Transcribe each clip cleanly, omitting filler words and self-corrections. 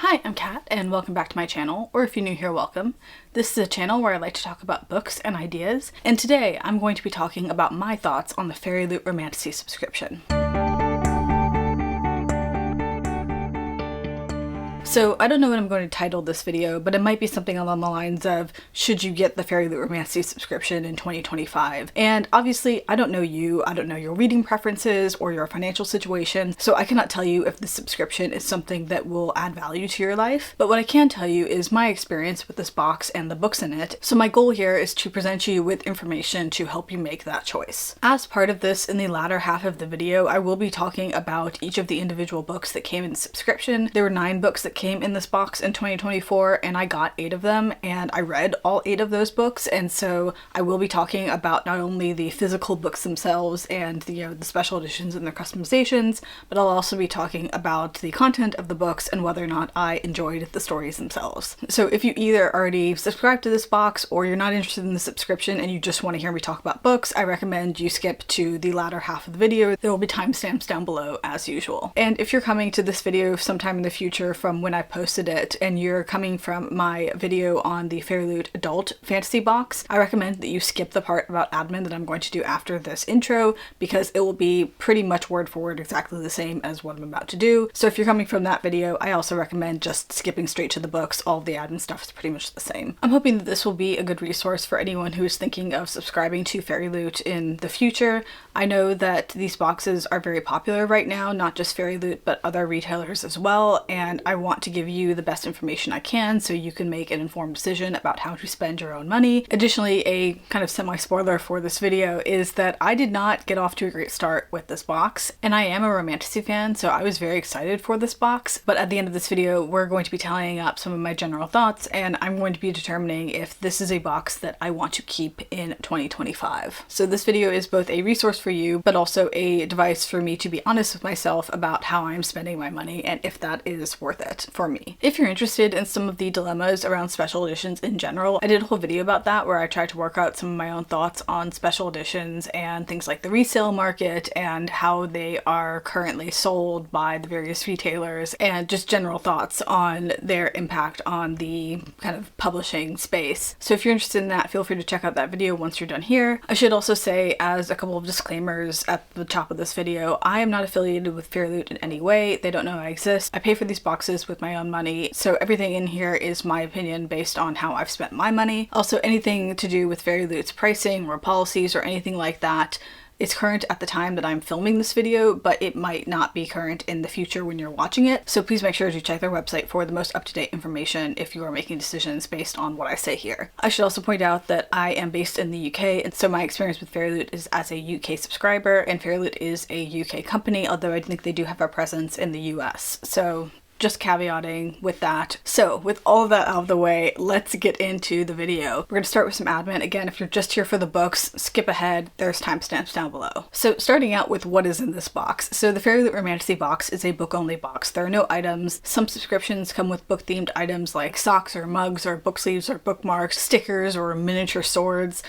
Hi, I'm Kat, and welcome back to my channel, or if you're new here, welcome. This is a channel where I like to talk about books and ideas, and today I'm going to be talking about my thoughts on the Fairyloot Romantasy subscription. So I don't know what I'm going to title this video, but it might be something along the lines of, should you get the Fairyloot Romantasy subscription in 2025? And obviously I don't know you, I don't know your reading preferences or your financial situation, so I cannot tell you if this subscription is something that will add value to your life. But what I can tell you is my experience with this box and the books in it. So my goal here is to present you with information to help you make that choice. As part of this, in the latter half of the video, I will be talking about each of the individual books that came in the subscription. There were 9 books that came in this box in 2024 and I got 8 of them and I read all 8 of those books, and so I will be talking about not only the physical books themselves and the special editions and their customizations, but I'll also be talking about the content of the books and whether or not I enjoyed the stories themselves. So if you either already subscribed to this box or you're not interested in the subscription and you just want to hear me talk about books, I recommend you skip to the latter half of the video. There will be timestamps down below as usual. And if you're coming to this video sometime in the future from when I posted it and you're coming from my video on the Fairyloot Adult Fantasy Box, I recommend that you skip the part about admin that I'm going to do after this intro, because it will be pretty much word for word exactly the same as what I'm about to do. So if you're coming from that video, I also recommend just skipping straight to the books. All of the admin stuff is pretty much the same. I'm hoping that this will be a good resource for anyone who is thinking of subscribing to Fairyloot in the future. I know that these boxes are very popular right now, not just Fairyloot, but other retailers as well, and I want to give you the best information I can so you can make an informed decision about how to spend your own money. Additionally, a kind of semi-spoiler for this video is that I did not get off to a great start with this box, and I am a Romantasy fan, so I was very excited for this box, but at the end of this video we're going to be tallying up some of my general thoughts, and I'm going to be determining if this is a box that I want to keep in 2025. So this video is both a resource for you, but also a device for me to be honest with myself about how I'm spending my money and if that is worth it for me. If you're interested in some of the dilemmas around special editions in general, I did a whole video about that where I tried to work out some of my own thoughts on special editions and things like the resale market and how they are currently sold by the various retailers, and just general thoughts on their impact on the kind of publishing space. So if you're interested in that, feel free to check out that video once you're done here. I should also say, as a couple of disclaimers at the top of this video, I am not affiliated with Fairyloot in any way. They don't know I exist. I pay for these boxes with my own money, so everything in here is my opinion based on how I've spent my money. Also, anything to do with Fairyloot's pricing or policies or anything like that is current at the time that I'm filming this video, but it might not be current in the future when you're watching it. So please make sure to check their website for the most up-to-date information if you are making decisions based on what I say here. I should also point out that I am based in the UK, and so my experience with Fairyloot is as a UK subscriber, and Fairyloot is a UK company, although I think they do have a presence in the US. So just caveating with that. So with all of that out of the way, let's get into the video. We're going to start with some admin. Again, if you're just here for the books, skip ahead. There's timestamps down below. So starting out with what is in this box. So the Fairyloot Romantasy box is a book-only box. There are no items. Some subscriptions come with book-themed items like socks or mugs or book sleeves or bookmarks, stickers or miniature swords.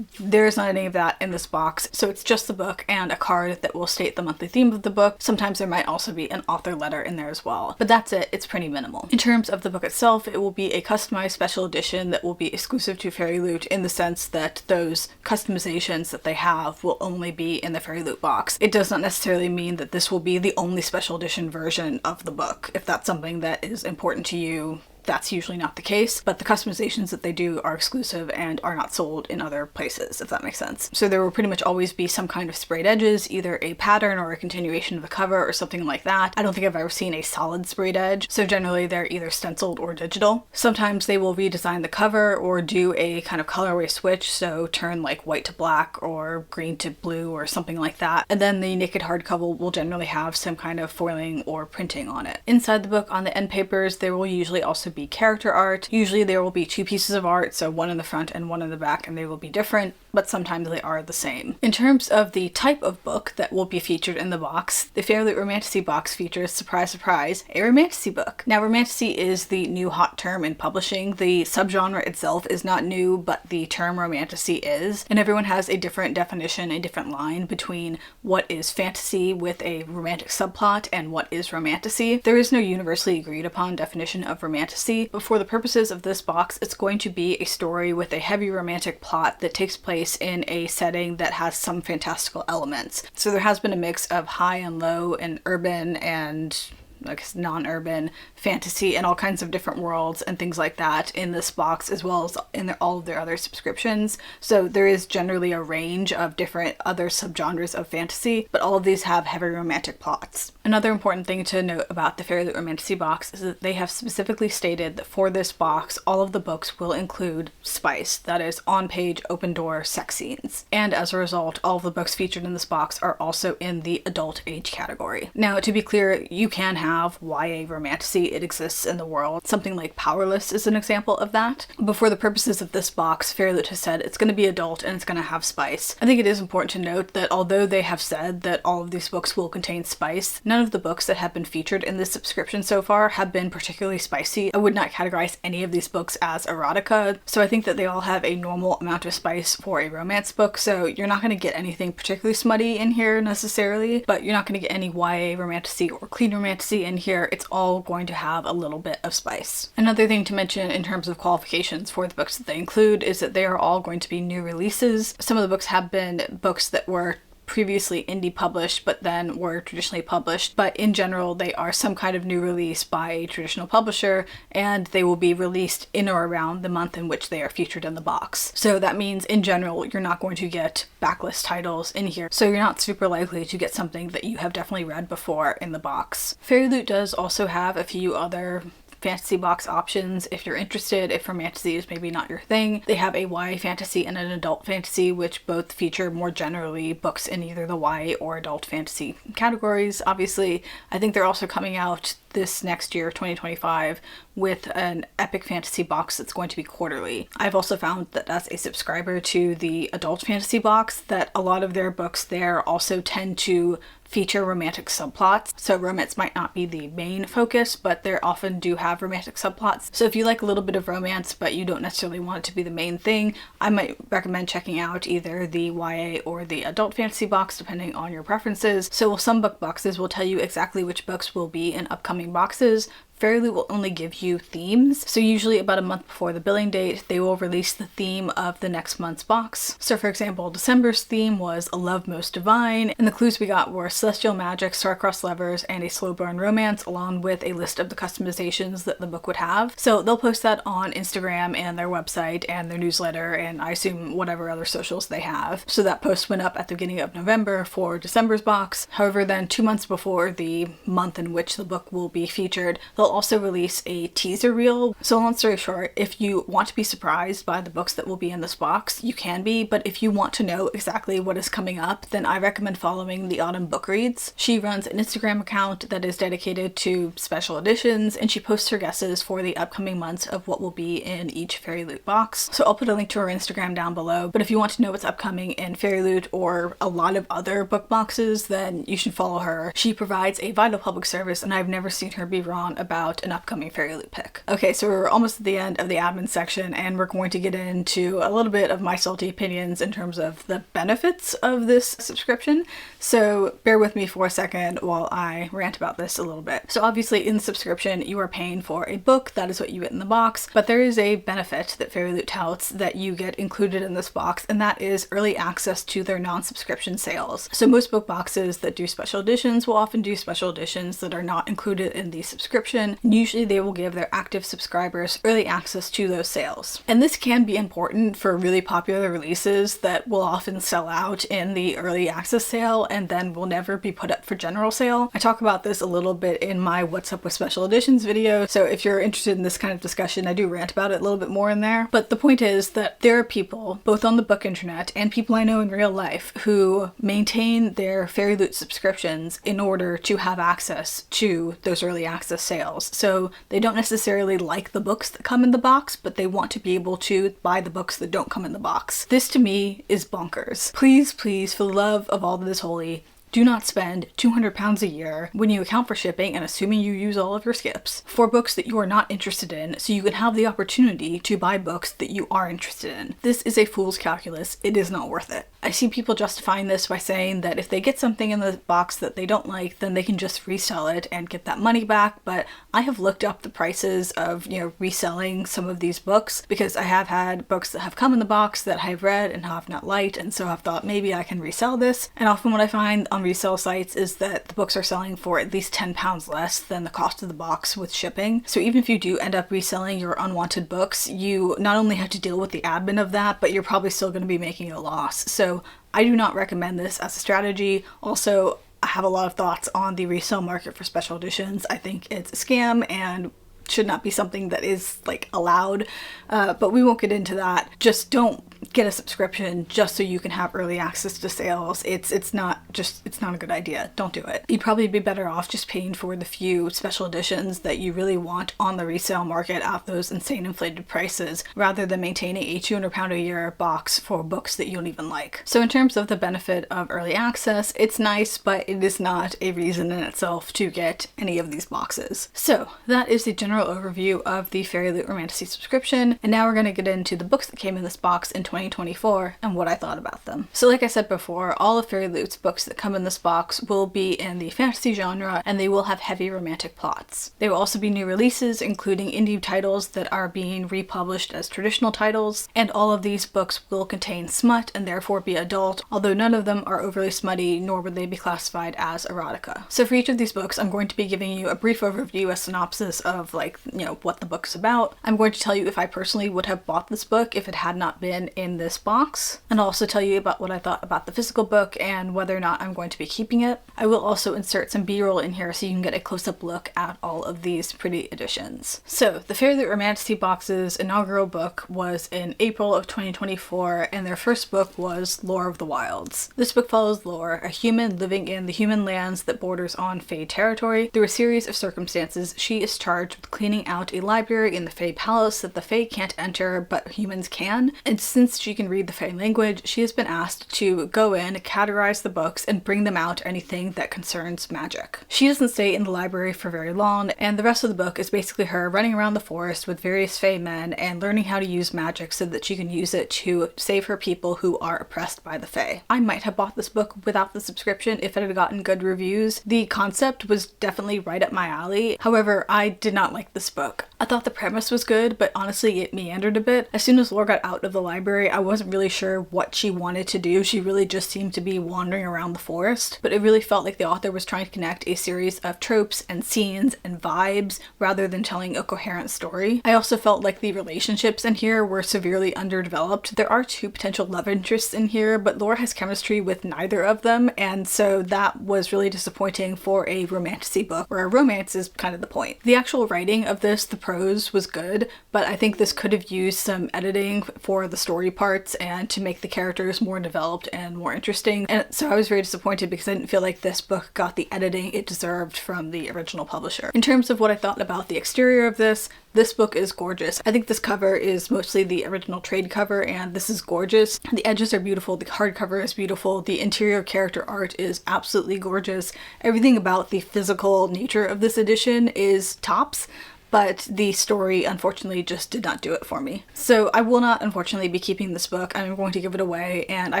There's not any of that in this box, so it's just the book and a card that will state the monthly theme of the book. Sometimes there might also be an author letter in there as well, but that's it. It's pretty minimal. In terms of the book itself, it will be a customized special edition that will be exclusive to Fairyloot in the sense that those customizations that they have will only be in the Fairyloot box. It does not necessarily mean that this will be the only special edition version of the book. If that's something that is important to you, that's usually not the case, but the customizations that they do are exclusive and are not sold in other places, if that makes sense. So there will pretty much always be some kind of sprayed edges, either a pattern or a continuation of the cover or something like that. I don't think I've ever seen a solid sprayed edge, so generally they're either stenciled or digital. Sometimes they will redesign the cover or do a kind of colorway switch, so turn like white to black or green to blue or something like that. And then the naked hardcover will generally have some kind of foiling or printing on it. Inside the book, on the end papers, there will usually also be character art. Usually there will be 2 pieces of art, so one in the front and one in the back, and they will be different. but sometimes they are the same. In terms of the type of book that will be featured in the box, the Fairyloot Romantasy Box features, surprise surprise, a romantasy book. Now romantasy is the new hot term in publishing. The subgenre itself is not new, but the term romantasy is, and everyone has a different definition, a different line between what is fantasy with a romantic subplot and what is romantasy. There is no universally agreed upon definition of romantasy, but for the purposes of this box, it's going to be a story with a heavy romantic plot that takes place in a setting that has some fantastical elements. So there has been a mix of high and low and urban and I guess non-urban fantasy and all kinds of different worlds and things like that in this box, as well as in all of their other subscriptions. So there is generally a range of different other subgenres of fantasy, but all of these have heavy romantic plots. Another important thing to note about the Fairyloot Romantasy Box is that they have specifically stated that for this box, all of the books will include spice, that is on-page, open-door sex scenes. And as a result, all of the books featured in this box are also in the adult age category. Now, to be clear, you can have YA romantasy. It exists in the world. Something like Powerless is an example of that. But for the purposes of this box, Fairyloot has said it's going to be adult and it's going to have spice. I think it is important to note that although they have said that all of these books will contain spice, none of the books that have been featured in this subscription so far have been particularly spicy. I would not categorize any of these books as erotica, so I think that they all have a normal amount of spice for a romance book, so you're not going to get anything particularly smutty in here necessarily, but you're not going to get any YA romantasy or clean romantasy in here. It's all going to have a little bit of spice. Another thing to mention in terms of qualifications for the books that they include is that they are all going to be new releases. Some of the books have been books that were previously indie published but then were traditionally published, but in general they are some kind of new release by a traditional publisher, and they will be released in or around the month in which they are featured in the box. So that means in general you're not going to get backlist titles in here, so you're not super likely to get something that you have definitely read before in the box. Fairyloot does also have a few other fantasy box options if you're interested, if romantasy is maybe not your thing. They have a YA fantasy and an adult fantasy, which both feature more generally books in either the YA or adult fantasy categories. Obviously, I think they're also coming out this next year, 2025, with an epic fantasy box that's going to be quarterly. I've also found that as a subscriber to the adult fantasy box that a lot of their books there also tend to feature romantic subplots. So romance might not be the main focus, but they often do have romantic subplots. So if you like a little bit of romance, but you don't necessarily want it to be the main thing, I might recommend checking out either the YA or the adult fantasy box, depending on your preferences. So some book boxes will tell you exactly which books will be in upcoming boxes. Fairyloot will only give you themes, so usually about a month before the billing date, they will release the theme of the next month's box. So for example, December's theme was A Love Most Divine, and the clues we got were celestial magic, star-crossed lovers, and a slow burn romance, along with a list of the customizations that the book would have. So they'll post that on Instagram and their website and their newsletter, and I assume whatever other socials they have. So that post went up at the beginning of November for December's box. However, then 2 months before the month in which the book will be featured, they'll also release a teaser reel. So long story short, if you want to be surprised by the books that will be in this box, you can be, but if you want to know exactly what is coming up, then I recommend following the Autumn Book Reads. She runs an Instagram account that is dedicated to special editions, and she posts her guesses for the upcoming months of what will be in each Fairyloot box. So I'll put a link to her Instagram down below, but if you want to know what's upcoming in Fairyloot or a lot of other book boxes, then you should follow her. She provides a vital public service, and I've never seen her be wrong about an upcoming Fairyloot pick. Okay, so we're almost at the end of the admin section, and we're going to get into a little bit of my salty opinions in terms of the benefits of this subscription. So bear with me for a second while I rant about this a little bit. So obviously in the subscription, you are paying for a book. That is what you get in the box, but there is a benefit that Fairyloot touts that you get included in this box, and that is early access to their non-subscription sales. So most book boxes that do special editions will often do special editions that are not included in the subscription. Usually they will give their active subscribers early access to those sales. And this can be important for really popular releases that will often sell out in the early access sale and then will never be put up for general sale. I talk about this a little bit in my What's Up with Special Editions video, so if you're interested in this kind of discussion, I do rant about it a little bit more in there. But the point is that there are people, both on the book internet and people I know in real life, who maintain their Fairyloot subscriptions in order to have access to those early access sales. sales. So they don't necessarily like the books that come in the box, but they want to be able to buy the books that don't come in the box. This to me is bonkers. Please, please, for the love of all that is holy, do not spend £200 a year when you account for shipping and assuming you use all of your skips for books that you are not interested in, so you can have the opportunity to buy books that you are interested in. This is a fool's calculus. It is not worth it. I see people justifying this by saying that if they get something in the box that they don't like, then they can just resell it and get that money back, but I have looked up the prices of, reselling some of these books, because I have had books that have come in the box that I've read and have not liked, and so I've thought maybe I can resell this. And often what I find on resale sites is that the books are selling for at least £10 less than the cost of the box with shipping. So even if you do end up reselling your unwanted books, you not only have to deal with the admin of that, but you're probably still going to be making a loss. So I do not recommend this as a strategy. Also, I have a lot of thoughts on the resale market for special editions. I think it's a scam and should not be something that is allowed, but we won't get into that. Just don't get a subscription just so you can have early access to sales. It's not a good idea. Don't do it. You'd probably be better off just paying for the few special editions that you really want on the resale market at those insane inflated prices, rather than maintaining a £200 a year box for books that you don't even like. So in terms of the benefit of early access, it's nice, but it is not a reason in itself to get any of these boxes. So that is the general overview of the Fairyloot Romantasy subscription, and now we're going to get into the books that came in this box in 2024 and what I thought about them. So like I said before, all of Fairyloot's books that come in this box will be in the fantasy genre, and they will have heavy romantic plots. There will also be new releases, including indie titles that are being republished as traditional titles, and all of these books will contain smut and therefore be adult, although none of them are overly smutty, nor would they be classified as erotica. So for each of these books, I'm going to be giving you a brief overview, a synopsis of what the book's about. I'm going to tell you if I personally would have bought this book if it had not been in this box, and I'll also tell you about what I thought about the physical book and whether or not I'm going to be keeping it. I will also insert some b-roll in here so you can get a close-up look at all of these pretty editions. So the Fairyloot Romantasy Box's inaugural book was in April of 2024, and their first book was Lore of the Wilds. This book follows Lore, a human living in the human lands that borders on Fae territory. Through a series of circumstances, she is charged with cleaning out a library in the Fae Palace that the Fae can't enter, but humans can. And since she can read the Fae language, she has been asked to go in, categorize the books, and bring them out anything that concerns magic. She doesn't stay in the library for very long, and the rest of the book is basically her running around the forest with various Fae men and learning how to use magic so that she can use it to save her people who are oppressed by the Fae. I might have bought this book without the subscription if it had gotten good reviews. The concept was definitely right up my alley. However, I did not like this book. I thought the premise was good, but honestly it meandered a bit. As soon as Lore got out of the library, I wasn't really sure what she wanted to do. She really just seemed to be wandering around the forest, but it really felt like the author was trying to connect a series of tropes and scenes and vibes rather than telling a coherent story. I also felt like the relationships in here were severely underdeveloped. There are two potential love interests in here, but Lore has chemistry with neither of them, and so that was really disappointing for a romantasy book where a romance is kind of the point. The actual writing of this, the prose, was good, but I think this could have used some editing for the story parts and to make the characters more developed and more interesting. And so I was very disappointed because I didn't feel like this book got the editing it deserved from the original publisher. In terms of what I thought about the exterior of this book is gorgeous. I think this cover is mostly the original trade cover, and this is gorgeous. The edges are beautiful, the hardcover is beautiful, the interior character art is absolutely gorgeous. Everything about the physical nature of this edition is tops, but the story unfortunately just did not do it for me. So I will not unfortunately be keeping this book. I'm going to give it away, and I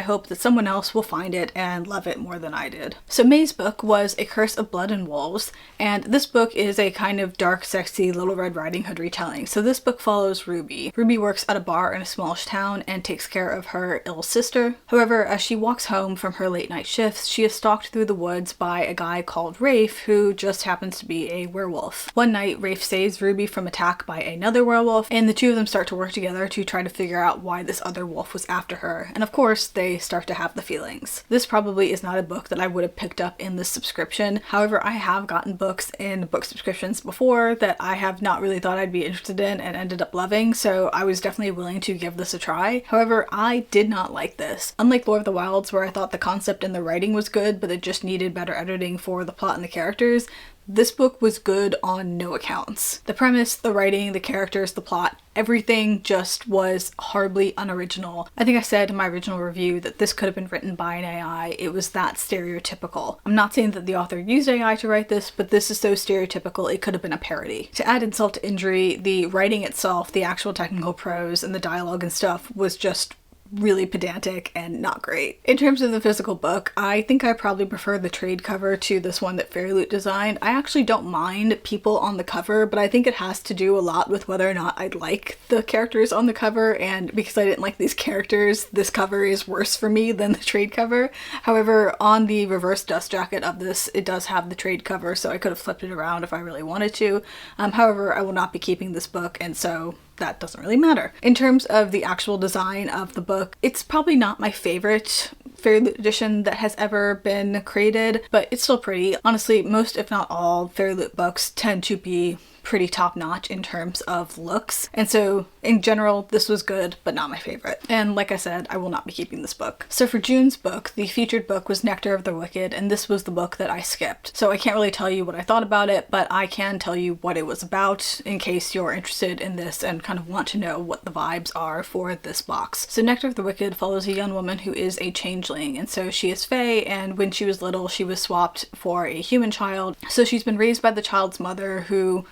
hope that someone else will find it and love it more than I did. So May's book was A Curse of Blood and Wolves, and this book is a kind of dark, sexy Little Red Riding Hood retelling. So this book follows Ruby. Ruby works at a bar in a smallish town and takes care of her ill sister. However, as she walks home from her late night shifts, she is stalked through the woods by a guy called Rafe, who just happens to be a werewolf. One night, Rafe saves Ruby from attack by another werewolf, and the two of them start to work together to try to figure out why this other wolf was after her, and of course they start to have the feelings. This probably is not a book that I would have picked up in this subscription. However, I have gotten books in book subscriptions before that I have not really thought I'd be interested in and ended up loving, so I was definitely willing to give this a try. However, I did not like this. Unlike Lore of the Wilds, where I thought the concept and the writing was good but it just needed better editing for the plot and the characters, This book was good on no accounts. The premise, the writing, the characters, the plot, everything just was horribly unoriginal. I think I said in my original review that this could have been written by an AI. It was that stereotypical. I'm not saying that the author used AI to write this, but this is so stereotypical it could have been a parody. To add insult to injury, the writing itself, the actual technical prose and the dialogue and stuff was just really pedantic and not great. In terms of the physical book, I think I probably prefer the trade cover to this one that Fairyloot designed. I actually don't mind people on the cover, but I think it has to do a lot with whether or not I like the characters on the cover, and because I didn't like these characters, this cover is worse for me than the trade cover. However, on the reverse dust jacket of this, it does have the trade cover, so I could have flipped it around if I really wanted to. However, I will not be keeping this book, and so that doesn't really matter. In terms of the actual design of the book, it's probably not my favorite Fairyloot edition that has ever been created, but it's still pretty. Honestly, most if not all Fairyloot books tend to be pretty top-notch in terms of looks, and so in general this was good but not my favorite, and like I said, I will not be keeping this book. So for June's book, the featured book was Nectar of the Wicked, and this was the book that I skipped, so I can't really tell you what I thought about it, but I can tell you what it was about in case you're interested in this and kind of want to know what the vibes are for this box. So Nectar of the Wicked follows a young woman who is a changeling, and so she is fae, and when she was little she was swapped for a human child, so she's been raised by the child's mother, who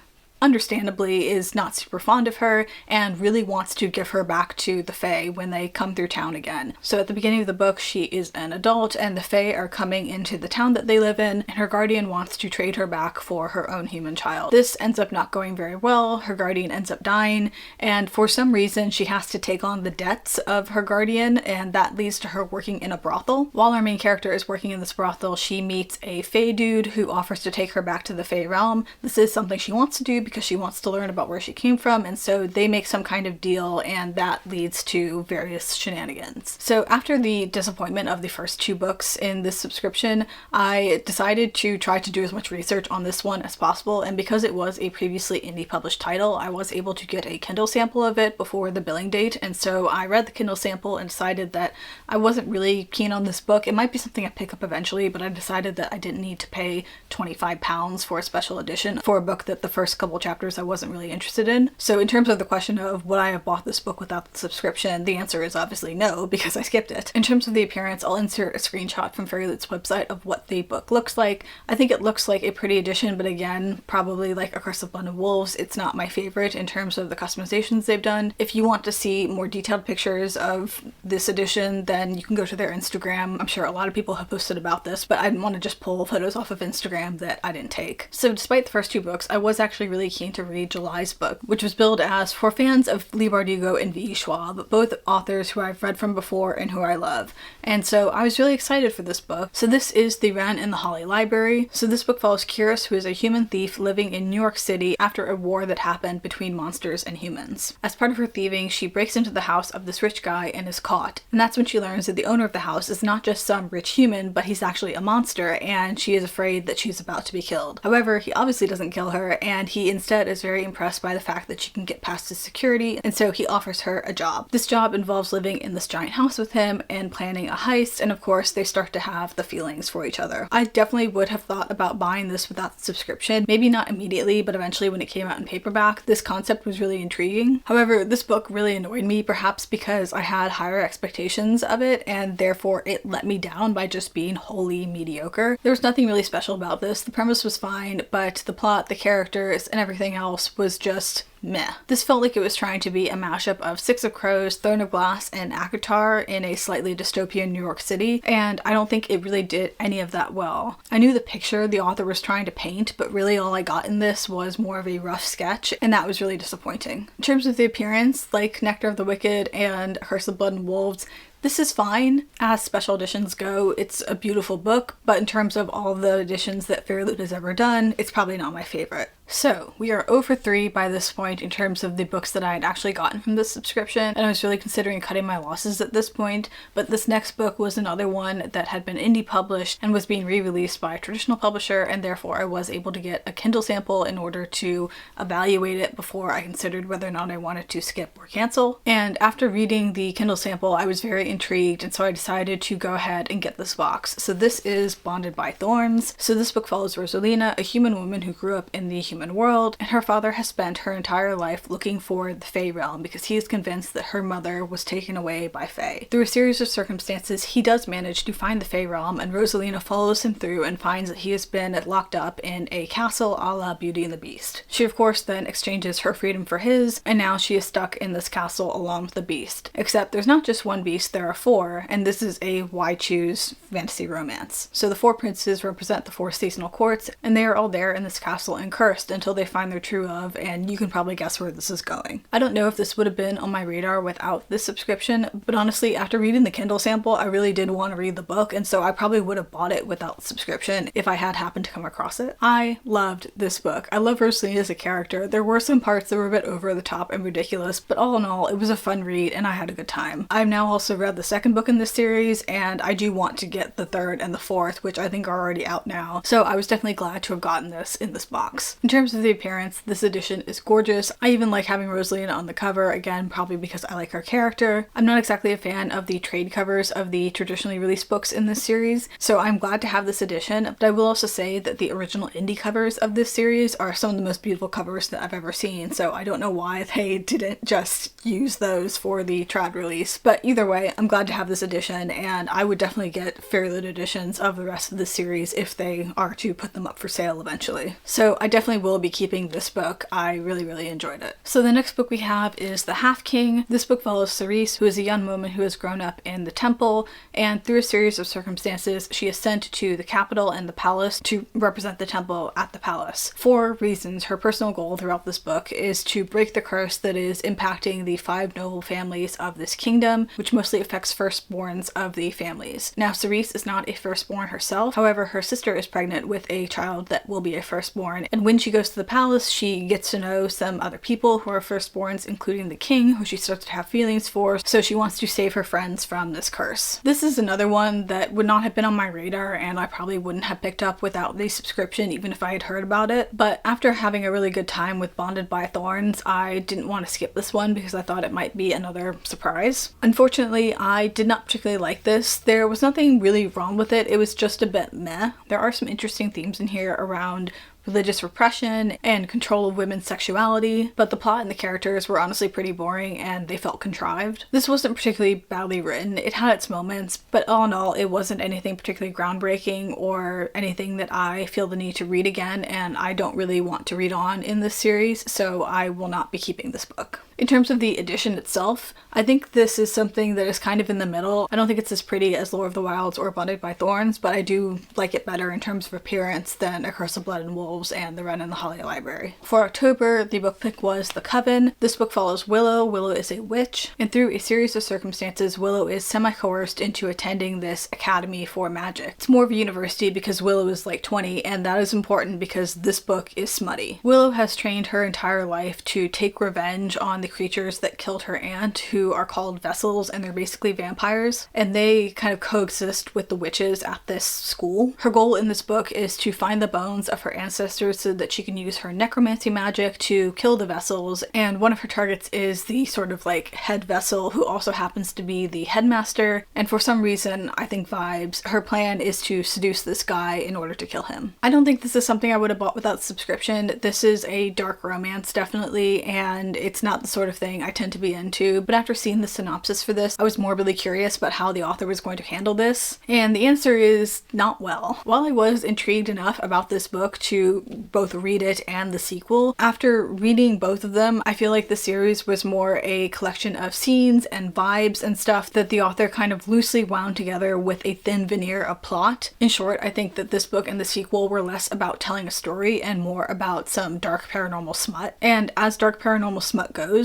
understandably is not super fond of her and really wants to give her back to the Fae when they come through town again. So at the beginning of the book, she is an adult and the Fae are coming into the town that they live in, and her guardian wants to trade her back for her own human child. This ends up not going very well. Her guardian ends up dying, and for some reason she has to take on the debts of her guardian, and that leads to her working in a brothel. While our main character is working in this brothel, she meets a Fae dude who offers to take her back to the Fae realm. This is something she wants to do because she wants to learn about where she came from, and so they make some kind of deal, and that leads to various shenanigans. So after the disappointment of the first two books in this subscription, I decided to try to do as much research on this one as possible, and because it was a previously indie published title, I was able to get a Kindle sample of it before the billing date, and so I read the Kindle sample and decided that I wasn't really keen on this book. It might be something I pick up eventually, but I decided that I didn't need to pay £25 for a special edition for a book that the first couple chapters I wasn't really interested in. So in terms of the question of would I have bought this book without the subscription, the answer is obviously no, because I skipped it. In terms of the appearance, I'll insert a screenshot from Fairyloot's website of what the book looks like. I think it looks like a pretty edition, but again, probably like A Curse of Blood and Wolves, it's not my favorite in terms of the customizations they've done. If you want to see more detailed pictures of this edition, then you can go to their Instagram. I'm sure a lot of people have posted about this, but I didn't want to just pull photos off of Instagram that I didn't take. So despite the first two books, I was actually really keen to read July's book, which was billed as for fans of Leigh Bardugo and V.E. Schwab, both authors who I've read from before and who I love. And so I was really excited for this book. So this is The Wren in the Holly Library. So this book follows Kiris, who is a human thief living in New York City after a war that happened between monsters and humans. As part of her thieving, she breaks into the house of this rich guy and is caught. And that's when she learns that the owner of the house is not just some rich human, but he's actually a monster, and she is afraid that she's about to be killed. However, he obviously doesn't kill her, and he instead is very impressed by the fact that she can get past his security, and so he offers her a job. This job involves living in this giant house with him and planning a heist, and of course they start to have the feelings for each other. I definitely would have thought about buying this without the subscription, maybe not immediately, but eventually when it came out in paperback. This concept was really intriguing. However, this book really annoyed me, perhaps because I had higher expectations of it, and therefore it let me down by just being wholly mediocre. There was nothing really special about this. The premise was fine, but the plot, the characters, and everything else was just meh. This felt like it was trying to be a mashup of Six of Crows, Throne of Glass, and ACOTAR in a slightly dystopian New York City, and I don't think it really did any of that well. I knew the picture the author was trying to paint, but really all I got in this was more of a rough sketch, and that was really disappointing. In terms of the appearance, like Nectar of the Wicked and Curse of Blood and Wolves, this is fine. As special editions go, it's a beautiful book, but in terms of all the editions that Fairyloot has ever done, it's probably not my favorite. So, we are 0 for 3 by this point. point in terms of the books that I had actually gotten from this subscription, and I was really considering cutting my losses at this point, but this next book was another one that had been indie published and was being re-released by a traditional publisher, and therefore I was able to get a Kindle sample in order to evaluate it before I considered whether or not I wanted to skip or cancel. And after reading the Kindle sample, I was very intrigued, and so I decided to go ahead and get this box. So this is Bonded by Thorns. So this book follows Rosalina, a human woman who grew up in the human world, and her father has spent her entire life looking for the Fae realm because he is convinced that her mother was taken away by Fae. Through a series of circumstances, he does manage to find the Fae realm, and Rosalina follows him through and finds that he has been locked up in a castle a la Beauty and the Beast. She of course then exchanges her freedom for his, and now she is stuck in this castle along with the beast. Except there's not just one beast, there are four, and this is a why choose fantasy romance. So the four princes represent the four seasonal courts, and they are all there in this castle and cursed until they find their true love, and you can probably guess where this is going. I don't know if this would have been on my radar without this subscription, but honestly, after reading the Kindle sample, I really did want to read the book, and so I probably would have bought it without the subscription if I had happened to come across it. I loved this book. I love Rosalina as a character. There were some parts that were a bit over the top and ridiculous, but all in all, it was a fun read and I had a good time. I've now also read the second book in this series, and I do want to get the third and the fourth, which I think are already out now, so I was definitely glad to have gotten this in this box. In terms of the appearance, this edition is gorgeous. I even like having Rosalina on the cover, again, probably because I like her character. I'm not exactly a fan of the trade covers of the traditionally released books in this series, so I'm glad to have this edition, but I will also say that the original indie covers of this series are some of the most beautiful covers that I've ever seen, so I don't know why they didn't just use those for the trad release, but either way, I'm glad to have this edition, and I would definitely get Fairyloot editions of the rest of the series if they are to put them up for sale eventually. So I definitely will be keeping this book. I really enjoyed it. So the next book we have is The Half King. This book follows Cerise, who is a young woman who has grown up in the temple, and through a series of circumstances, she is sent to the capital and the palace to represent the temple at the palace. For reasons, her personal goal throughout this book is to break the curse that is impacting the 5 noble families of this kingdom, which mostly affects firstborns of the families. Now, Cerise is not a firstborn herself, however, her sister is pregnant with a child that will be a firstborn, and when she goes to the palace, she gets to know some other people who are firstborns, including the king, who she starts to have feelings for, so she wants to save her friends from this curse. This is another one that would not have been on my radar, and I probably wouldn't have picked up without the subscription even if I had heard about it, but after having a really good time with Bonded by Thorns, I didn't want to skip this one because I thought it might be another surprise. Unfortunately, I did not particularly like this. There was nothing really wrong with it, it was just a bit meh. There are some interesting themes in here around religious repression and control of women's sexuality, but the plot and the characters were honestly pretty boring and they felt contrived. This wasn't particularly badly written, it had its moments, but all in all, it wasn't anything particularly groundbreaking or anything that I feel the need to read again, and I don't really want to read on in this series, so I will not be keeping this book. In terms of the edition itself, I think this is something that is kind of in the middle. I don't think it's as pretty as Lore of the Wilds or Bonded by Thorns, but I do like it better in terms of appearance than A Curse of Blood and Wolves and The Wren and the Holly Library. For October, the book pick was The Coven. This book follows Willow. Willow is a witch, and through a series of circumstances, Willow is semi-coerced into attending this academy for magic. It's more of a university because Willow is like 20, and that is important because this book is smutty. Willow has trained her entire life to take revenge on the creatures that killed her aunt, who are called vessels, and they're basically vampires, and they kind of coexist with the witches at this school. Her goal in this book is to find the bones of her ancestors so that she can use her necromancy magic to kill the vessels, and one of her targets is the sort of like head vessel, who also happens to be the headmaster, and for some reason, I think vibes, her plan is to seduce this guy in order to kill him. I don't think this is something I would have bought without subscription. This is a dark romance, definitely, and it's not the sort of thing I tend to be into, but after seeing the synopsis for this, I was morbidly curious about how the author was going to handle this, and the answer is not well. While I was intrigued enough about this book to both read it and the sequel, after reading both of them, I feel like the series was more a collection of scenes and vibes and stuff that the author kind of loosely wound together with a thin veneer of plot. In short, I think that this book and the sequel were less about telling a story and more about some dark paranormal smut, and as dark paranormal smut goes,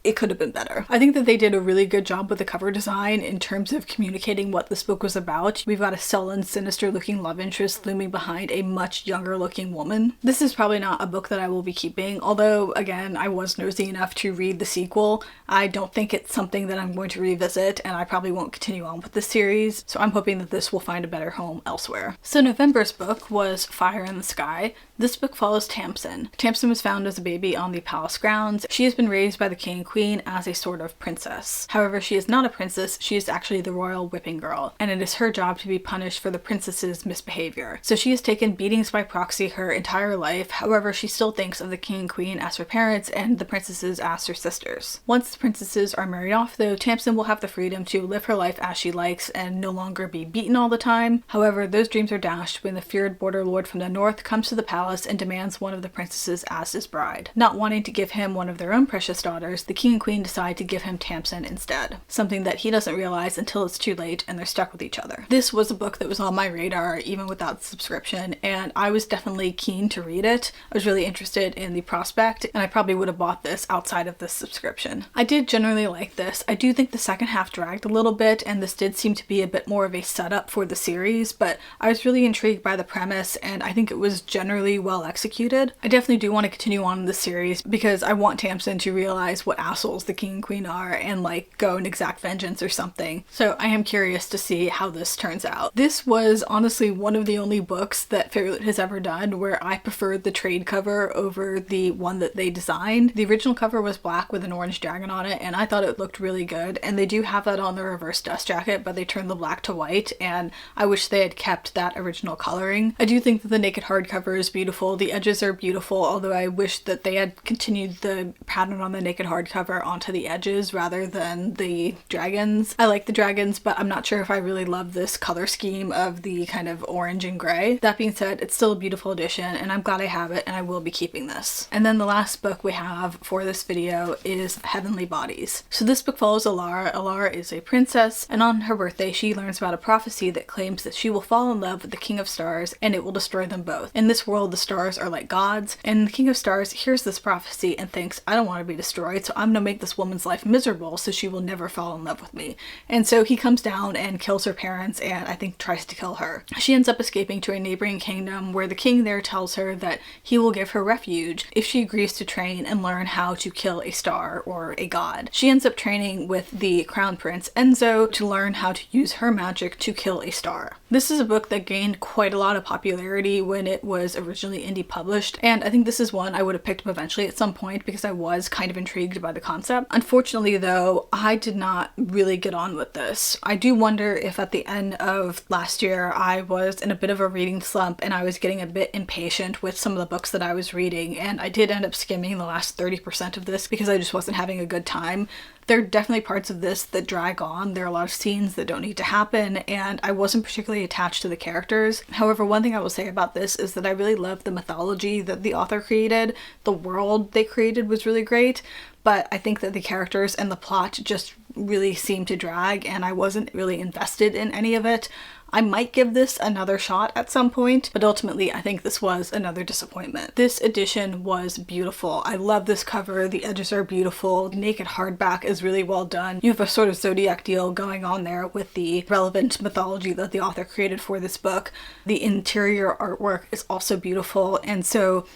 it could have been better. I think that they did a really good job with the cover design in terms of communicating what this book was about. We've got a sullen, sinister looking love interest looming behind a much younger looking woman. This is probably not a book that I will be keeping, although again, I was nosy enough to read the sequel. I don't think it's something that I'm going to revisit, and I probably won't continue on with the series, so I'm hoping that this will find a better home elsewhere. So November's book was Fire in the Sky. This book follows Tamsin. Tamsin was found as a baby on the palace grounds. She has been raised by the king and queen as a sort of princess. However, she is not a princess, she is actually the royal whipping girl, and it is her job to be punished for the princess's misbehavior. So she has taken beatings by proxy her entire life. However, she still thinks of the king and queen as her parents and the princesses as her sisters. Once the princesses are married off though, Tamsin will have the freedom to live her life as she likes and no longer be beaten all the time. However, those dreams are dashed when the feared border lord from the north comes to the palace and demands one of the princesses as his bride. Not wanting to give him one of their own precious daughters, the king and queen decide to give him Tamsin instead. Something that he doesn't realize until it's too late and they're stuck with each other. This was a book that was on my radar even without the subscription, and I was definitely keen to read it. I was really interested in the prospect, and I probably would have bought this outside of this subscription. I did generally like this. I do think the second half dragged a little bit, and this did seem to be a bit more of a setup for the series, but I was really intrigued by the premise, and I think it was generally well executed. I definitely do want to continue on in the series because I want Tamsin to realize what assholes the king and queen are and like go and exact vengeance or something. So I am curious to see how this turns out. This was honestly one of the only books that Fairyloot has ever done where I preferred the trade cover over the one that they designed. The original cover was black with an orange dragon on it, and I thought it looked really good, and they do have that on the reverse dust jacket, but they turned the black to white, and I wish they had kept that original coloring. I do think that the naked hardcover is beautiful. The edges are beautiful, although I wish that they had continued the pattern on the naked hardcover onto the edges rather than the dragons. I like the dragons, but I'm not sure if I really love this color scheme of the kind of orange and gray. That being said, it's still a beautiful edition, and I'm glad I have it, and I will be keeping this. And then the last book we have for this video is Heavenly Bodies. So this book follows Alara. Alara is a princess, and on her birthday she learns about a prophecy that claims that she will fall in love with the King of Stars and it will destroy them both. In this world, the stars are like gods, and the King of Stars hears this prophecy and thinks, I don't want to be destroyed, so I'm gonna make this woman's life miserable so she will never fall in love with me. And so he comes down and kills her parents and I think tries to kill her. She ends up escaping to a neighboring kingdom where the king there tells her that he will give her refuge if she agrees to train and learn how to kill a star or a god. She ends up training with the crown prince Enzo to learn how to use her magic to kill a star. This is a book that gained quite a lot of popularity when it was originally indie published, and I think this is one I would have picked up eventually at some point because I was kind of intrigued by the concept. Unfortunately though, I did not really get on with this. I do wonder if at the end of last year I was in a bit of a reading slump and I was getting a bit impatient with some of the books that I was reading, and I did end up skimming the last 30% of this because I just wasn't having a good time. There are definitely parts of this that drag on. There are a lot of scenes that don't need to happen, and I wasn't particularly attached to the characters. However, one thing I will say about this is that I really love the mythology that the author created. The world they created was really great, but I think that the characters and the plot just really seemed to drag, and I wasn't really invested in any of it. I might give this another shot at some point, but ultimately I think this was another disappointment. This edition was beautiful. I love this cover. The edges are beautiful. The naked hardback is really well done. You have a sort of zodiac deal going on there with the relevant mythology that the author created for this book. The interior artwork is also beautiful, and so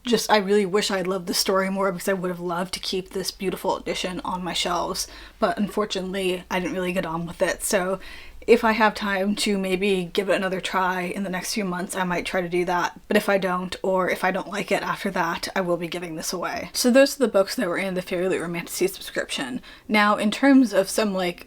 just I really wish I loved the story more because I would have loved to keep this beautiful edition on my shelves, but unfortunately I didn't really get on with it. So if I have time to maybe give it another try in the next few months, I might try to do that. But if I don't, or if I don't like it after that, I will be giving this away. So those are the books that were in the Fairyloot Romantasy subscription. Now, in terms of some like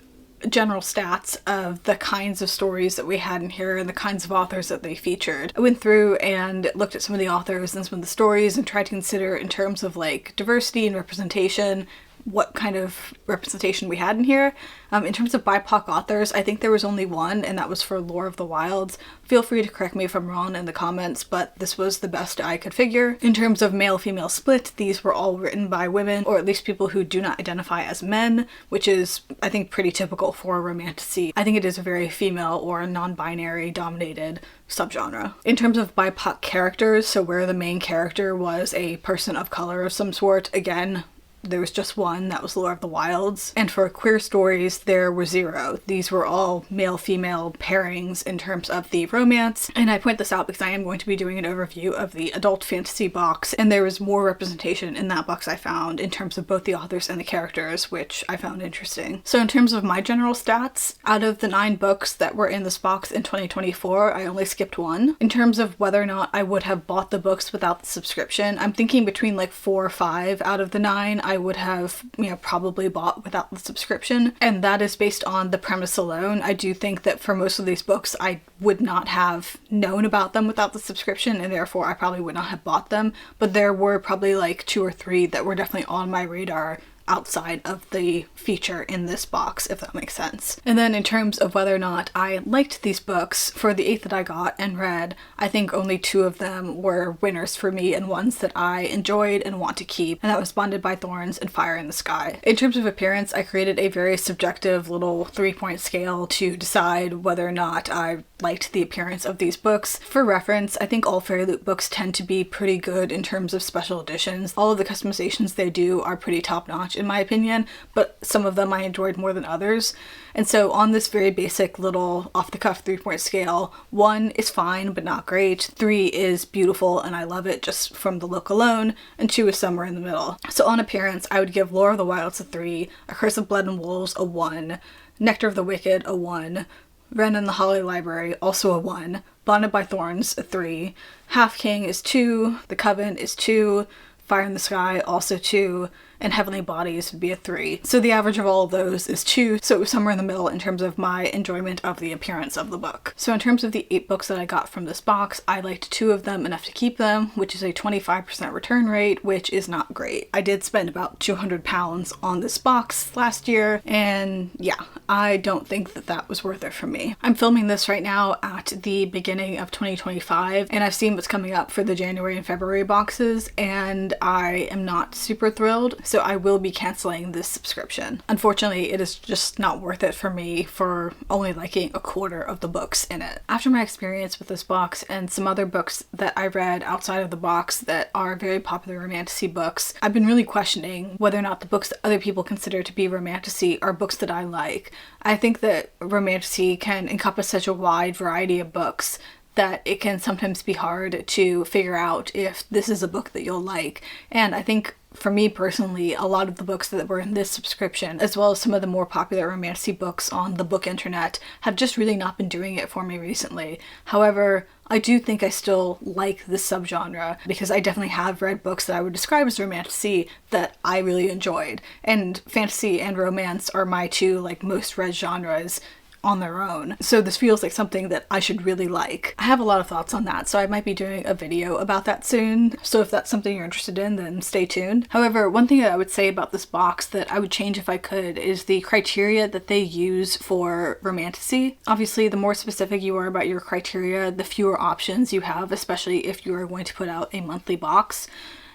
general stats of the kinds of stories that we had in here and the kinds of authors that they featured, I went through and looked at some of the authors and some of the stories and tried to consider in terms of like diversity and representation what kind of representation we had in here. In terms of BIPOC authors, I think there was only one, and that was for Lore of the Wilds. Feel free to correct me if I'm wrong in the comments, but this was the best I could figure. In terms of male-female split, these were all written by women, or at least people who do not identify as men, which is, I think, pretty typical for romantasy. I think it is a very female or non-binary dominated subgenre. In terms of BIPOC characters, so where the main character was a person of color of some sort, again, there was just one, that was Lore of the Wilds. And for queer stories, there were 0. These were all male-female pairings in terms of the romance. And I point this out because I am going to be doing an overview of the adult fantasy box, and there was more representation in that box I found in terms of both the authors and the characters, which I found interesting. So in terms of my general stats, out of the 9 books that were in this box in 2024, I only skipped 1. In terms of whether or not I would have bought the books without the subscription, I'm thinking between like 4 or 5 out of the 9 I would have, probably bought without the subscription. And that is based on the premise alone. I do think that for most of these books, I would not have known about them without the subscription, and therefore I probably would not have bought them. But there were probably like 2 or 3 that were definitely on my radar outside of the feature in this box, if that makes sense. And then in terms of whether or not I liked these books, for the 8 that I got and read, I think only 2 of them were winners for me and ones that I enjoyed and want to keep, and that was Bonded by Thorns and Fire in the Sky. In terms of appearance, I created a very subjective little 3-point scale to decide whether or not I liked the appearance of these books. For reference, I think all Fairyloot books tend to be pretty good in terms of special editions. All of the customizations they do are pretty top-notch in my opinion, but some of them I enjoyed more than others. And so on this very basic little off-the-cuff 3-point scale, 1 is fine but not great, 3 is beautiful and I love it just from the look alone, and 2 is somewhere in the middle. So on appearance, I would give Lore of the Wilds a 3, A Curse of Blood and Wolves a 1, Nectar of the Wicked a 1, Wren and the Holly Library also a 1, Bonded by Thorns a 3, Half King is 2, The Coven is 2, Fire in the Sky also 2, and Heavenly Bodies would be a 3. So the average of all of those is 2, so it was somewhere in the middle in terms of my enjoyment of the appearance of the book. So in terms of the 8 books that I got from this box, I liked 2 of them enough to keep them, which is a 25% return rate, which is not great. I did spend about £200 on this box last year, and yeah, I don't think that that was worth it for me. I'm filming this right now at the beginning of 2025, and I've seen what's coming up for the January and February boxes, and I am not super thrilled. So I will be canceling this subscription. Unfortunately, it is just not worth it for me for only liking a quarter of the books in it. After my experience with this box and some other books that I read outside of the box that are very popular romantasy books, I've been really questioning whether or not the books that other people consider to be romantasy are books that I like. I think that romantasy can encompass such a wide variety of books that it can sometimes be hard to figure out if this is a book that you'll like. And I think for me personally, a lot of the books that were in this subscription, as well as some of the more popular romantasy books on the book internet, have just really not been doing it for me recently. However, I do think I still like this subgenre because I definitely have read books that I would describe as romantasy that I really enjoyed. And fantasy and romance are my 2 most read genres on their own. So this feels like something that I should really like. I have a lot of thoughts on that, so I might be doing a video about that soon. So if that's something you're interested in, then stay tuned. However, one thing that I would say about this box that I would change if I could is the criteria that they use for romantasy. Obviously, the more specific you are about your criteria, the fewer options you have, especially if you are going to put out a monthly box.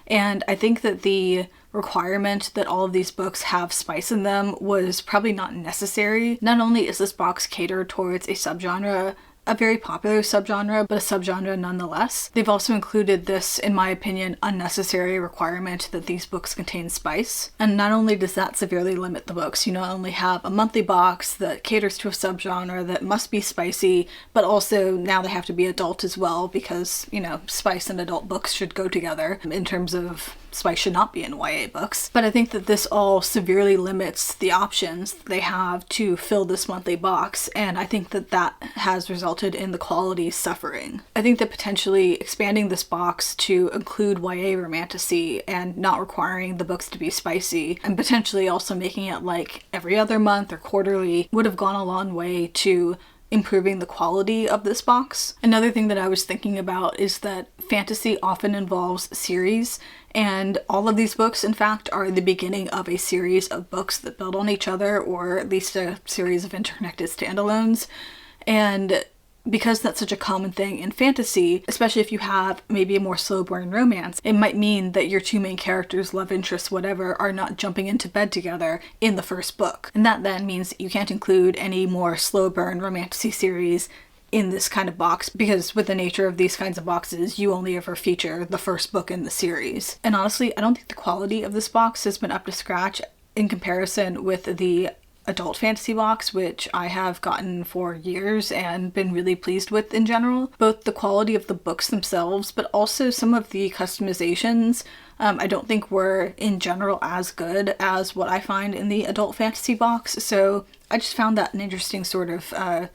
And I think that the requirement that all of these books have spice in them was probably not necessary. Not only is this box catered towards a subgenre, a very popular subgenre, but a subgenre nonetheless, they've also included this, in my opinion, unnecessary requirement that these books contain spice. And not only does that severely limit the books, you not only have a monthly box that caters to a subgenre that must be spicy, but also now they have to be adult as well because, spice and adult books should go together in terms of spice should not be in YA books. But I think that this all severely limits the options they have to fill this monthly box, and I think that that has resulted in the quality suffering. I think that potentially expanding this box to include YA romantasy and not requiring the books to be spicy, and potentially also making it like every other month or quarterly, would have gone a long way to improving the quality of this box. Another thing that I was thinking about is that fantasy often involves series, and all of these books, in fact, are the beginning of a series of books that build on each other, or at least a series of interconnected standalones. And because that's such a common thing in fantasy, especially if you have maybe a more slow burn romance, it might mean that your 2 main characters, love interests, whatever, are not jumping into bed together in the first book. And that then means that you can't include any more slow burn romantasy series in this kind of box, because with the nature of these kinds of boxes, you only ever feature the first book in the series. And honestly, I don't think the quality of this box has been up to scratch in comparison with the adult fantasy box, which I have gotten for years and been really pleased with in general. Both the quality of the books themselves, but also some of the customizations I don't think were in general as good as what I find in the adult fantasy box. So I just found that an interesting sort of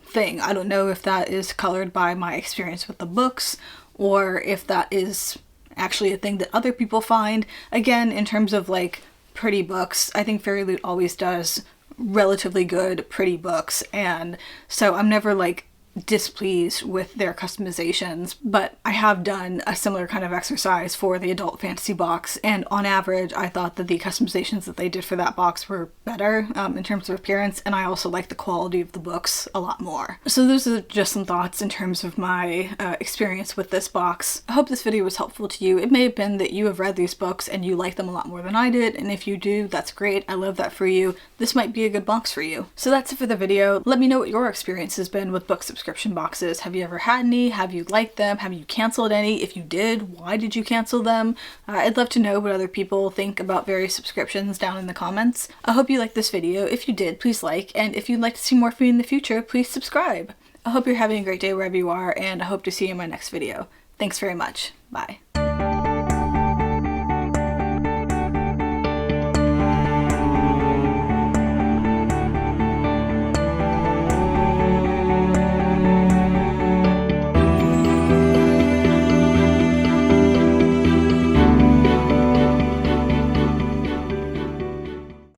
thing. I don't know if that is colored by my experience with the books or if that is actually a thing that other people find. Again, in terms of like pretty books, I think Fairyloot always does relatively good pretty books, and so I'm never like displeased with their customizations, but I have done a similar kind of exercise for the adult fantasy box, and on average I thought that the customizations that they did for that box were better in terms of appearance, and I also like the quality of the books a lot more. So those are just some thoughts in terms of my experience with this box. I hope this video was helpful to you. It may have been that you have read these books and you like them a lot more than I did, and if you do, that's great. I love that for you. This might be a good box for you. So that's it for the video. Let me know what your experience has been with book subscription boxes. Have you ever had any? Have you liked them? Have you canceled any? If you did, why did you cancel them? I'd love to know what other people think about various subscriptions down in the comments. I hope you liked this video. If you did, please like, and if you'd like to see more from me in the future, please subscribe. I hope you're having a great day wherever you are, and I hope to see you in my next video. Thanks very much. Bye.